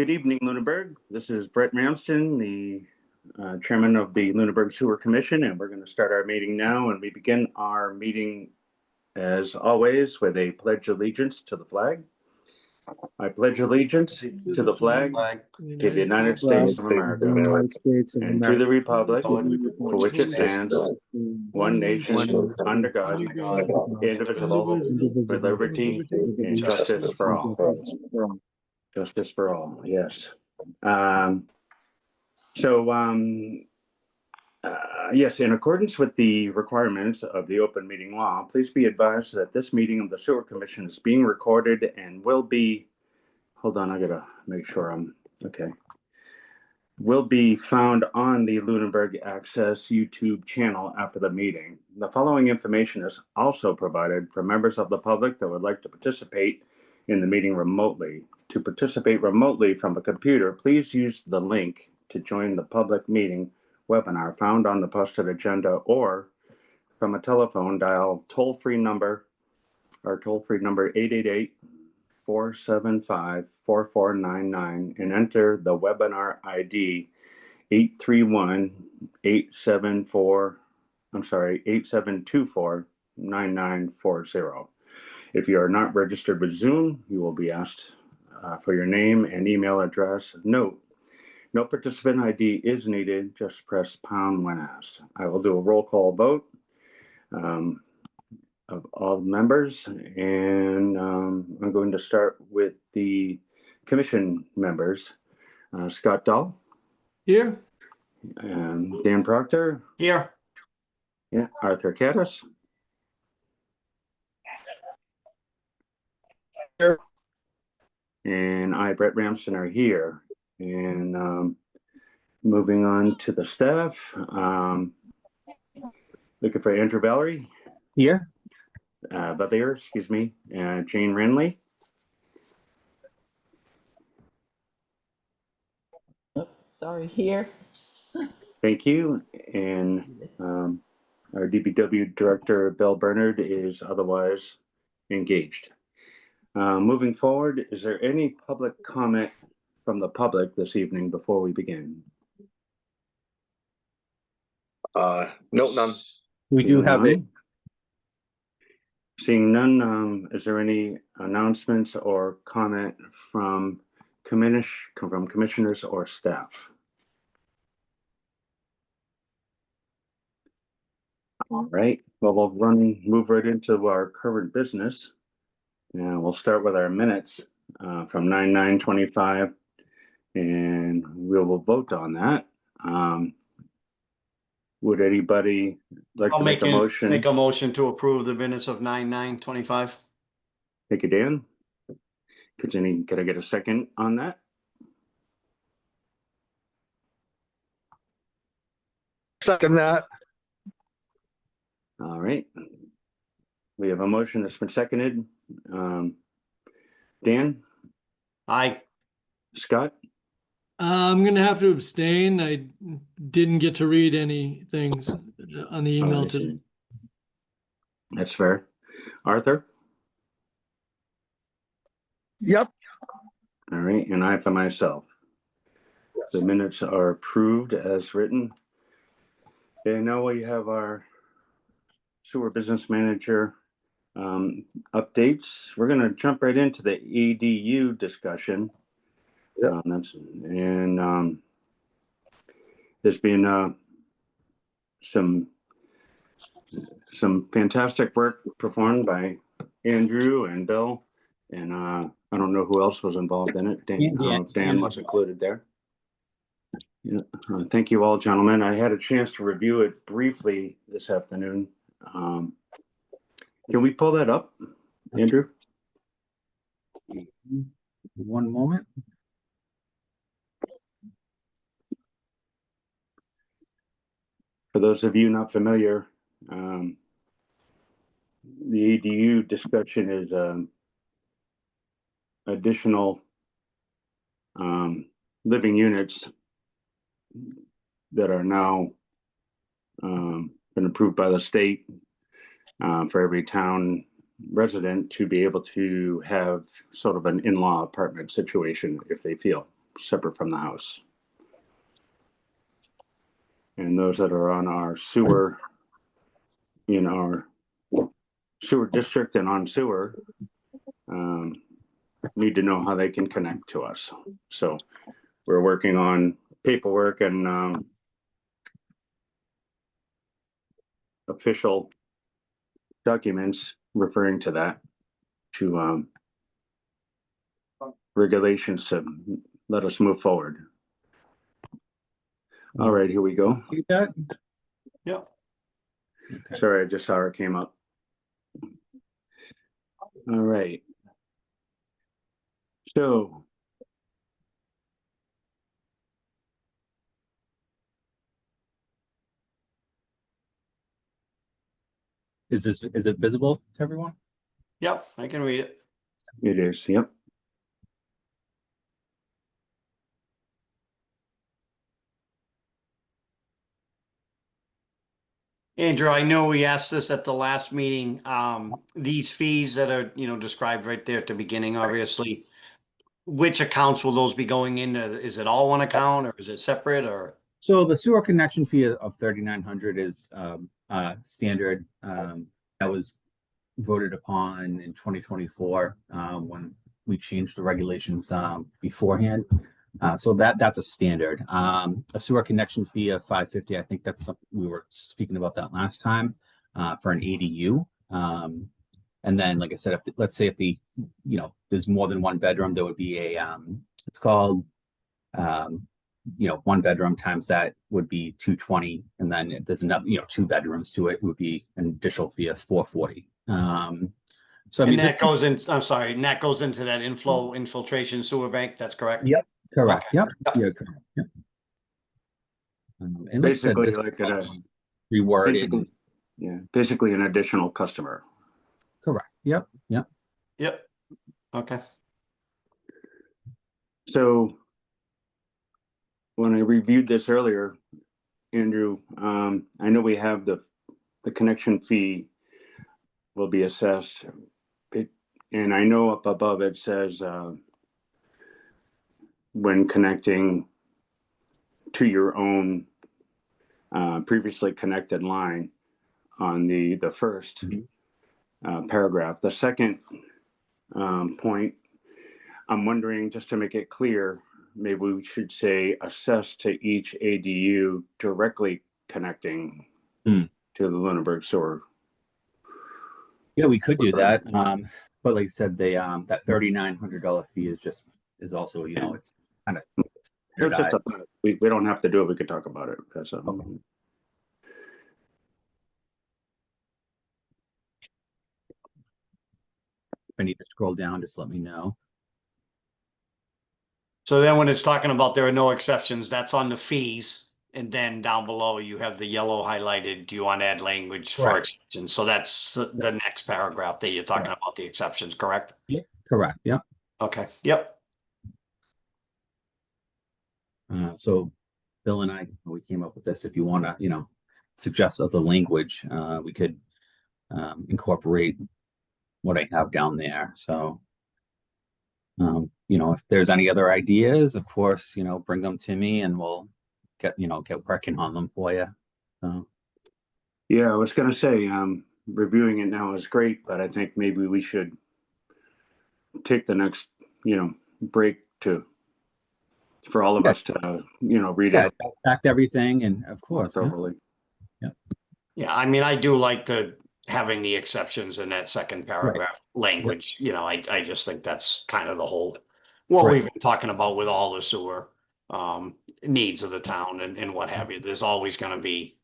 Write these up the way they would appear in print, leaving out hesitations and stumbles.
Good evening, Lunenburg. This is Brett Ramsden, the chairman of the Lunenburg Sewer Commission, and we're going to start our meeting now. And we begin our meeting, as always, with a pledge of allegiance to the flag. I pledge allegiance to the flag of the United States of America and to the republic for which it stands, one nation, under God, indivisible, with liberty and justice for all. Justice for all, yes. Yes, in accordance with the requirements of the open meeting law, please be advised that this meeting of the Sewer Commission is being recorded and will be, hold on, I gotta make sure I'm, okay. Will be found on the Lunenburg Access YouTube channel after the meeting. The following information is also provided for members of the public that would like to participate in the meeting remotely. To participate remotely from a computer, please use the link to join the public meeting webinar found on the posted agenda, or from a telephone, dial toll-free number 888-475-4499 and enter the webinar ID 824-9940. If you are not registered with Zoom, you will be asked for your name and email address. Note, no participant ID is needed. Just press pound when asked. I will do a roll call vote of all members, and I'm going to start with the commission members. Scott Dahl. Here. Dan Proctor. Here. Yeah, Arthur Caddis. Here. And I, Brett Ramsden, are here. And moving on to the staff, looking for Andrew Valerie. Here. Butler, excuse me, Jane Renly. Oh, sorry, here. Thank you. And our DPW director, Bill Bernard, is otherwise engaged. Moving forward, is there any public comment from the public this evening before we begin? No, none. We do have it. Seeing none, is there any announcements or comment from commissioners or staff? All right, well, we'll move right into our current business. And we'll start with our minutes from 9/9/25, and we will vote on that. Would anybody like to make a motion? Make a motion to approve the minutes of 9/9/25. Thank you, Dan. Can I get a second on that? Second that. All right. We have a motion that's been seconded. Dan? Aye. Scott? I'm going to have to abstain. I didn't get to read any things on the email today. That's fair. Arthur? Yep. All right, and I for myself. The minutes are approved as written. And now we have our sewer business manager updates. We're going to jump right into the EDU discussion. Yep. There's been some fantastic work performed by Andrew and Bill, and I don't know who else was involved in it. Dan was included there. Yeah. Thank you all, gentlemen. I had a chance to review it briefly this afternoon. Can we pull that up, Andrew? One moment. For those of you not familiar, the ADU discussion is additional living units that are now been approved by the state for every town resident to be able to have sort of an in-law apartment situation if they feel. separate from the house. And those that are on our sewer, in our sewer district and on sewer, need to know how they can connect to us. So we're working on paperwork and official documents referring to that, to regulations to let us move forward. All right, here we go. See that? Yep. Okay. Sorry, I just saw it came up. All right. So Is it visible to everyone? Yep, I can read it. it is, yep. Andrew, I know we asked this at the last meeting. These fees that are, described right there at the beginning, obviously, which accounts will those be going into? Is it all one account or is it separate or? So the sewer connection fee of 3,900 is standard. That was voted upon in 2024 when we changed the regulations beforehand. So that's a standard. A sewer connection fee of 550. I think that's something we were speaking about that last time for an ADU. And then, like I said, let's say if there's more than one bedroom, there would be a it's called one bedroom times that would be 220, and then if there's another 2 bedrooms to it would be an additional fee of 440. So I mean, And that goes in, I'm sorry, and that goes into that infiltration sewer bank, that's correct? Yep, correct. Okay. Yep, yeah, correct. Yep. And like I said, Basically, this like reworded. basically an additional customer. Correct. Yep. Yep. Yep. Okay. So when I reviewed this earlier, Andrew, I know we have the connection fee will be assessed. And I know up above it says when connecting to your own previously connected line on the first paragraph. The second point, I'm wondering, just to make it clear, maybe we should say assess to each ADU directly connecting to the Lunenburg sewer. Yeah, we could do that. But like I said, that $3,900 fee is also, it's kind of It's just we don't have to do it. We could talk about it. Because, Okay. If I need to scroll down, just let me know. So then when it's talking about there are no exceptions, that's on the fees. And then down below you have the yellow highlighted, do you want to add language for Right. exceptions? So that's the next paragraph that you're talking Right. about the exceptions, correct? Yeah, correct. Yep. Okay, yep. So Bill and I, we came up with this. If you want to, suggest other language, we could incorporate what I have down there. So, if there's any other ideas, of course, bring them to me and we'll get working on them for you. So. Yeah, I was going to say, reviewing it now is great, but I think maybe we should take the next, break for all of us to, read it Back everything, and of course, thoroughly. Yeah, I mean, I do like having the exceptions in that second paragraph language. I just think that's kind of the whole, what Right. we've been talking about with all the sewer needs of the town and what have you. There's always going to be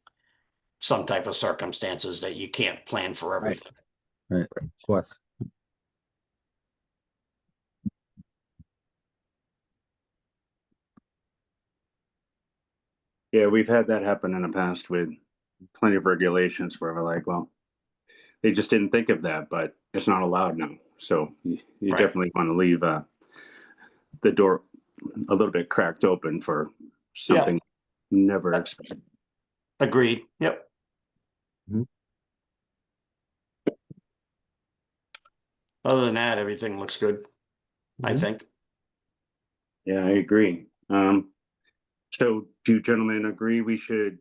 some type of circumstances that you can't plan for everything. Right, of course. Yeah, we've had that happen in the past with plenty of regulations where we're like, well, they just didn't think of that, but it's not allowed now. So you Right. definitely want to leave the door a little bit cracked open for something never expected. Agreed. Yep. Mhm. Other than that, everything looks good, I Mhm. think. Yeah, I agree. So do you gentlemen agree we should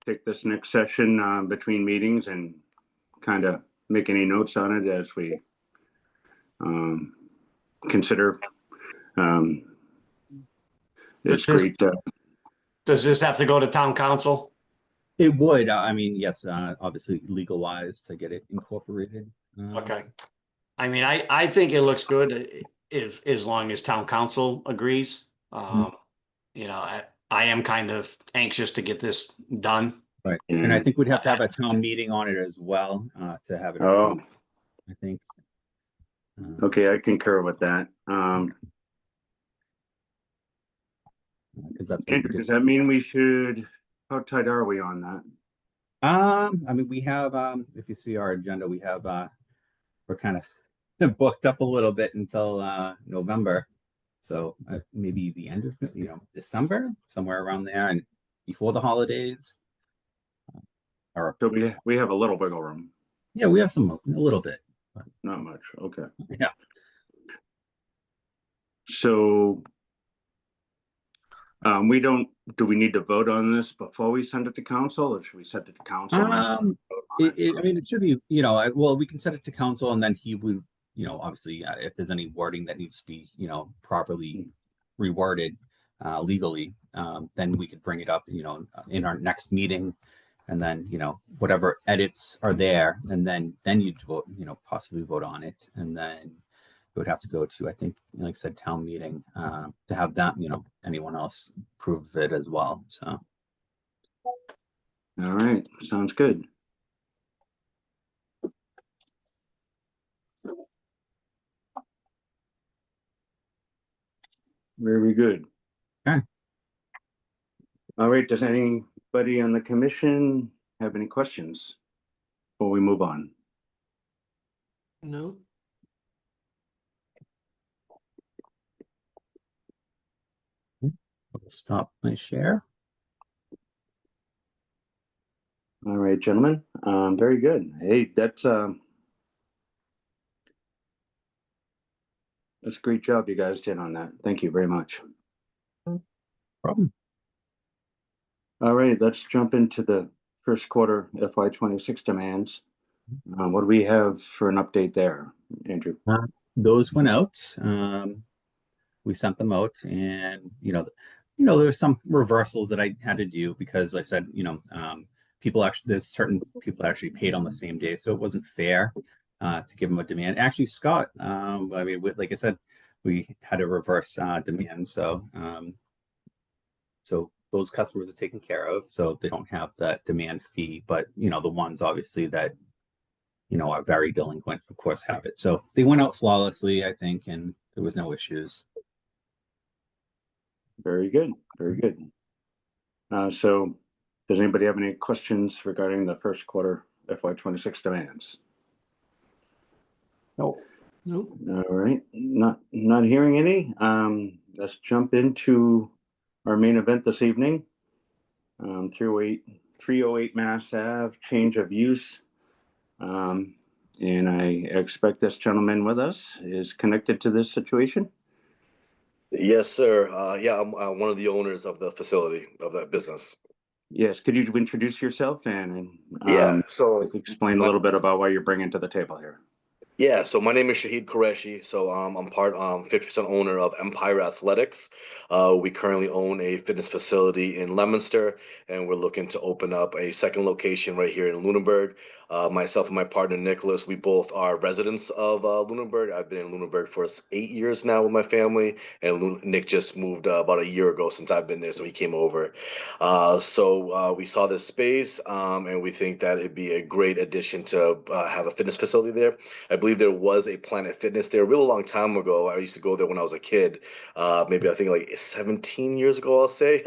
take this next session between meetings and kind of make any notes on it as we consider it's Does- great. Does this have to go to town council? It would, I mean, yes, obviously legal wise to get it incorporated. Okay. I mean, I think it looks good if, as long as town council agrees. You know, I am kind of anxious to get this done. Right, and I And, think we'd have to have a town meeting on it as well, to have it oh, approved, I think. okay, I concur with that. Because that's. what we Andrew, did. does that mean we should, how tight are we on that? I mean, we have, if you see our agenda, we have, we're kind of booked up a little bit until, November. So maybe the end of, December, somewhere around there and before the holidays. Or, So we have a little wiggle room, yeah, we have a little bit. not much. Okay. Yeah. So do we need to vote on this before we send it to council, or should we send it to council? I mean, it should be, well, we can send it to council and then he would, obviously, if there's any wording that needs to be, properly reworded legally, then we could bring it up, in our next meeting. And then, whatever edits are there, and then you'd vote, possibly vote on it. And then it would have to go to, I think, like I said, town meeting to have that, anyone else approve it as well. So. All right, sounds good. Very good. Okay. All right, does anybody on the commission have any questions before we move on? No. I'll stop my share. All right, gentlemen, very good. Hey, that's a great job you guys did on that. Thank you very much. Problem. All right, let's jump into the first quarter FY26 demands. What do we have for an update there, Andrew? Those went out. We sent them out, and there's some reversals that I had to do because I said, there's certain people that actually paid on the same day, so it wasn't fair to give them a demand. Actually, Scott, I mean, like I said, we had a reverse demand, so those customers are taken care of, so they don't have that demand fee. But the ones obviously that are very delinquent, of course, have it. So they went out flawlessly, I think, and there was no issues. Very good, very good. So does anybody have any questions regarding the first quarter FY26 demands? No. Nope. All right, not hearing any. Let's jump into our main event this evening. 308 Mass Ave, change of use. And I expect this gentleman with us is connected to this situation. Yes, sir. Yeah, I'm one of the owners of the facility of that business. Yes, could you introduce yourself and Yeah, so explain a little bit about what you're bringing to the table here? Yeah, so my name is Shahid Qureshi. So I'm 50% owner of Empire Athletics. We currently own a fitness facility in Leominster, and we're looking to open up a second location right here in Lunenburg. Myself and my partner Nicholas, we both are residents of Lunenburg. I've been in Lunenburg for 8 years now with my family, and Nick just moved about a year ago since I've been there, so he came over. So we saw this space, and we think that it'd be a great addition to have a fitness facility there. I believe there was a Planet Fitness there a real long time ago. I used to go there when I was a kid, maybe I think like 17 years ago, I'll say.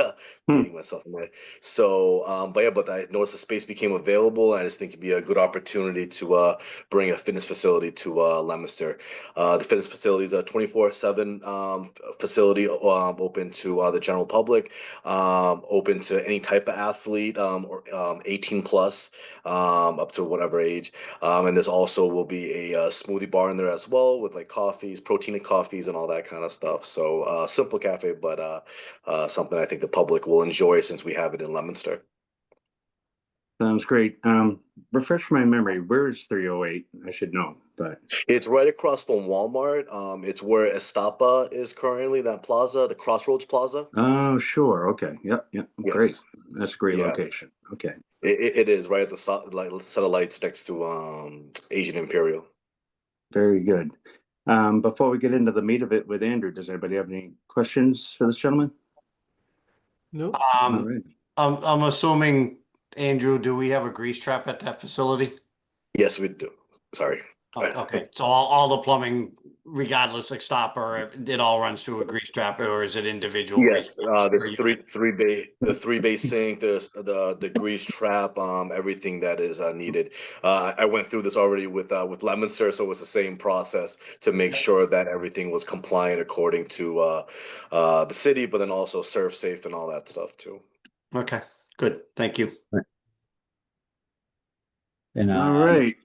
Dating myself in there. So, but I noticed the space became available, and I just think it'd be a good opportunity to bring a fitness facility to Leominster. The fitness facility is a 24/7 facility, open to the general public, open to any type of athlete, or 18 plus, up to whatever age. And there's also will be a smoothie bar in there as well, with like coffees, protein coffees, and all that kind of stuff. So simple cafe, but something I think the public will enjoy since we have it in Leominster. Sounds great. Refresh my memory. Where is 308? I should know, but It's right across from Walmart. It's where Estapa is currently, that plaza, the Crossroads Plaza. oh, sure. Okay. Yep. Great. Yes. That's a great Yeah. location. Okay. It is right at the set of lights next to Asian Imperial. Very good. Before we get into the meat of it with Andrew, does anybody have any questions for this gentleman? Nope. All right. I'm assuming, Andrew, do we have a grease trap at that facility? Yes, we do. Sorry. Oh, okay, so all the plumbing, regardless of stopper, it all runs through a grease trap, or is it individual? Yes, grease traps per there's unit? the 3-bay sink, the grease trap, everything that is needed. I went through this already with Leominster, so it was the same process to make sure that everything was compliant according to the city, but then also serve safe and all that stuff too. Okay, good, thank you. And All right.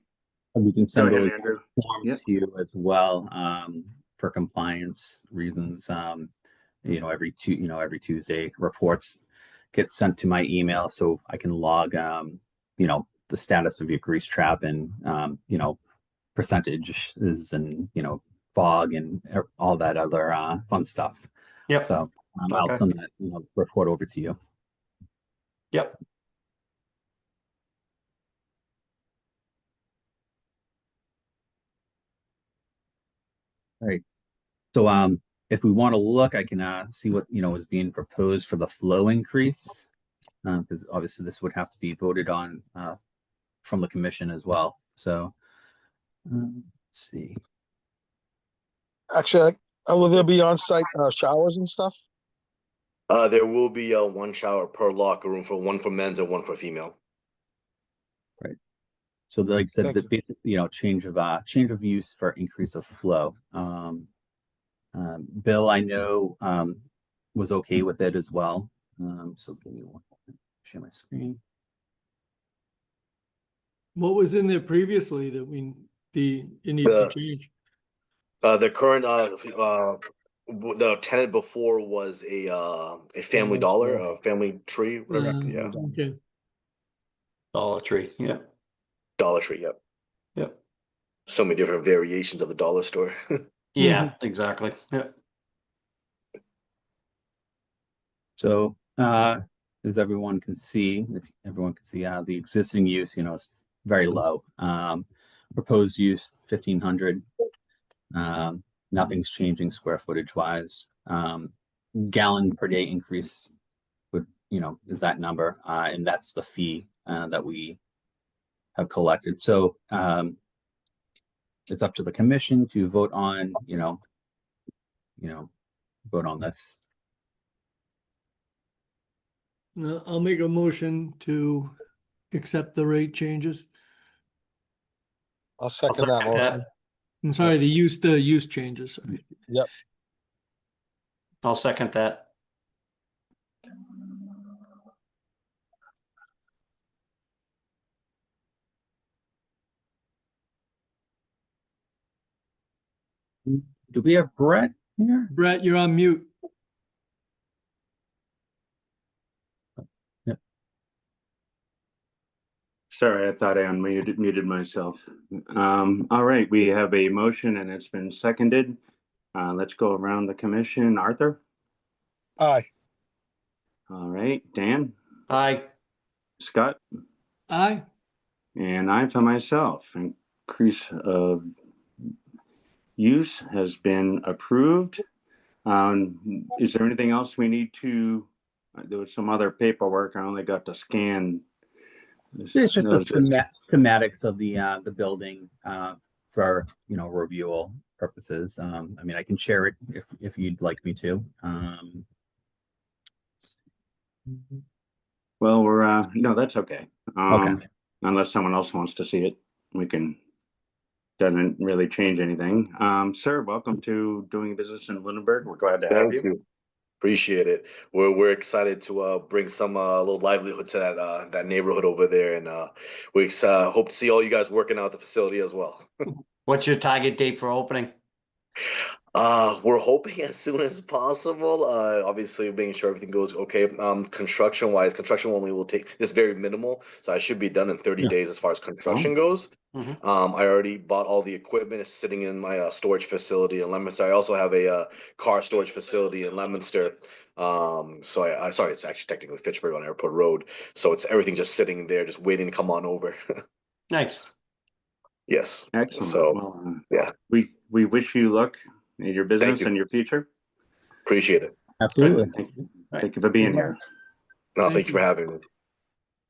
we can Go send ahead, those Andrew. forms Yep. to you as well, for compliance reasons. Every Tuesday reports get sent to my email, so I can log, the status of your grease trap and, percentages and, fog and all that other fun stuff. Yep, So I'll Okay. send that, report over to you. yep, All right. So if we want to look, I can see what is being proposed for the flow increase, because obviously this would have to be voted on from the commission as well. So let's see. Actually, will there be on-site showers and stuff? There will be one shower per locker room, for one for men's and one for female. So like I said, Thank the basic, change of use for increase of flow. Bill, I know, was okay with it as well. So give me one moment. Share my screen. What was in there previously that it needs to change? The current the tenant before was a Family Dollar, a Family Tree, whatever. Yeah, Okay. Dollar Tree, yeah, Dollar Tree. Yep. yep, So many different variations of the dollar store. yeah, exactly, yeah. So as everyone can see, if everyone can see, the existing use, is very low. Proposed use 1,500. Nothing's changing square footage wise. Gallon per day increase would, is that number, and that's the fee that we have collected. So it's up to the commission to vote on, vote on this. I'll make a motion to accept the rate changes. I'll second that motion. I'm sorry, the use changes. Yep. I'll second that. Do we have Brett here? Brett, you're on mute. Sorry, I thought I muted myself. All right, we have a motion and it's been seconded. Let's go around the commission. Arthur? Aye. All right, Dan? Aye, Scott? Aye. And I for myself. Increase of use has been approved. Is there anything else we need to, there was some other paperwork. I only got to scan. It's just a schematics of the building for review purposes. I mean, I can share it if you'd like me to. Well, we're no, that's okay. Okay. unless someone else wants to see it, we can, doesn't really change anything. Sir, welcome to Doing Business in Lunenburg. We're glad to have Thank you. you. Appreciate it. We're excited to bring some little livelihood to that neighborhood over there, and we hope to see all you guys working out at the facility as well. What's your target date for opening? We're hoping as soon as possible. Obviously making sure everything goes okay. Construction wise, construction only will take this very minimal, so I should be done in 30 Yeah. days as far as construction goes. Mhm. I already bought all the equipment. It's sitting in my storage facility in Leominster. I also have a car storage facility in Leominster. So I sorry, it's actually technically Fitchburg on Airport Road. So it's everything just sitting there, just waiting to come on over. Nice. Yes. Excellent. So Well, yeah, we wish you luck in your business you. and your future. appreciate it. Absolutely. Thank you for being here. No, Thank thank you for you. having me.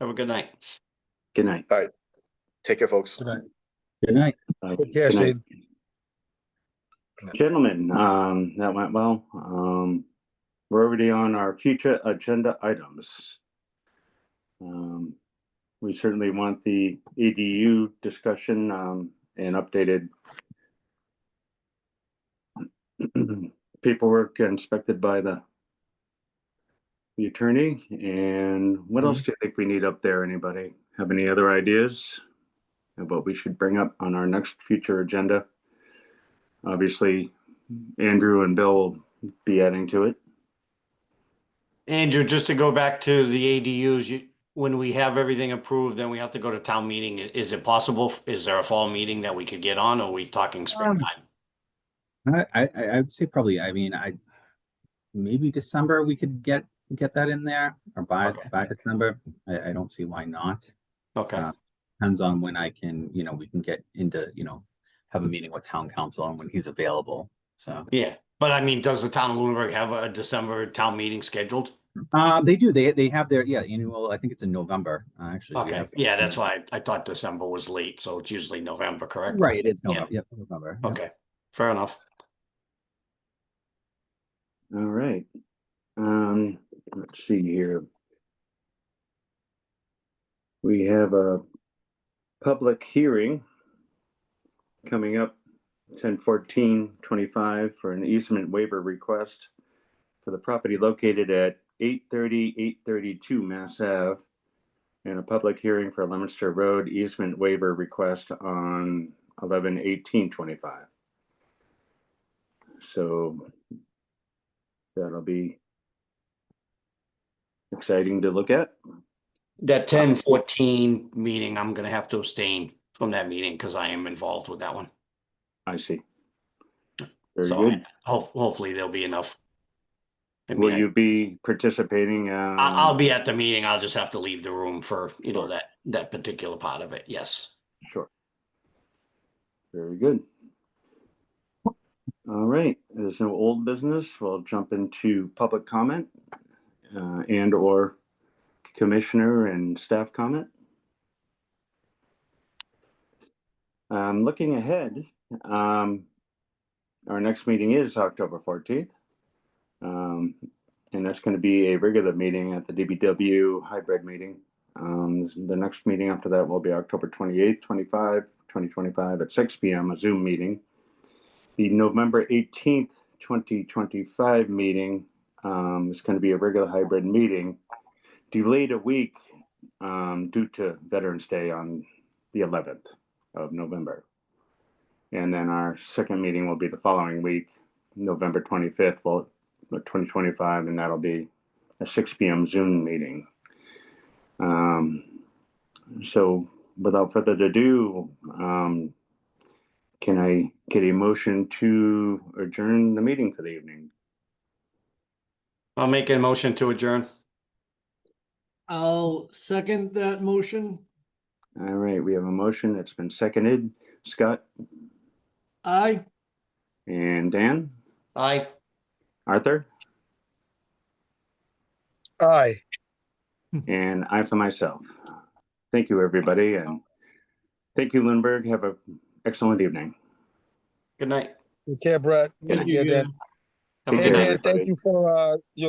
Have a good night. Good night. Take care, folks. Good night. Good night. Take care, Good night. Shane. Gentlemen, that went well. We're already on our future agenda items. We certainly want the ADU discussion and updated paperwork inspected by the attorney. And what else do you think we need up there? Anybody have any other ideas of what we should bring up on our next future agenda? Obviously, Andrew and Bill will be adding to it. Andrew, just to go back to the ADUs, when we have everything approved, then we have to go to town meeting. Is it possible? Is there a fall meeting that we could get on, or are we talking springtime? I would say probably, I mean, maybe December we could get that in there, or by Okay. December. I don't see why not. Okay. Depends on when I can, we can get into, have a meeting with town council and when he's available. So Yeah, but I mean, does the town of Lunenburg have a December town meeting scheduled? they do. They have their annual. I think it's in November. Actually, we Okay, have- yeah, that's why I thought December was late, so it's usually November, correct? Right, it's Yeah. November. Yep, November. Yep. Okay, fair enough. All right. Let's see here. We have a public hearing coming up 10/14/25 for an easement waiver request for the property located at 832 Mass Ave, and a public hearing for Leominster Road easement waiver request on 11/18/25. So that'll be exciting to look at. That 10/14 meeting, I'm gonna have to abstain from that meeting because I am involved with that one. I see. Very So good. hopefully there'll be enough. I mean, Will you be participating? I'll be at the meeting. I'll just have to leave the room for, Sure. that particular part of it. Yes. Sure. Very good. All right, there's no old business. We'll jump into public comment and or commissioner and staff comment. Looking ahead, our next meeting is October 14th. And that's going to be a regular meeting at the DBW hybrid meeting. The next meeting after that will be October 28th, 2025 at 6 p.m., a Zoom meeting. The November 18th, 2025 meeting is going to be a regular hybrid meeting, delayed a week due to Veterans Day on the 11th of November. And then our second meeting will be the following week, November 25th, 2025, and that'll be a 6 p.m. Zoom meeting. So without further ado, can I get a motion to adjourn the meeting for the evening? I'll make a motion to adjourn. I'll second that motion. All right, we have a motion that's been seconded. Scott Aye. and Dan, Aye. Arthur, Aye. and I for myself. Thank you, everybody, and thank you, Lindbergh. Have an excellent evening. Good night. Take care, Brett. Good Take night. care, Dan. Have a Take Hey, good care, night. Dan, thank everybody. you for your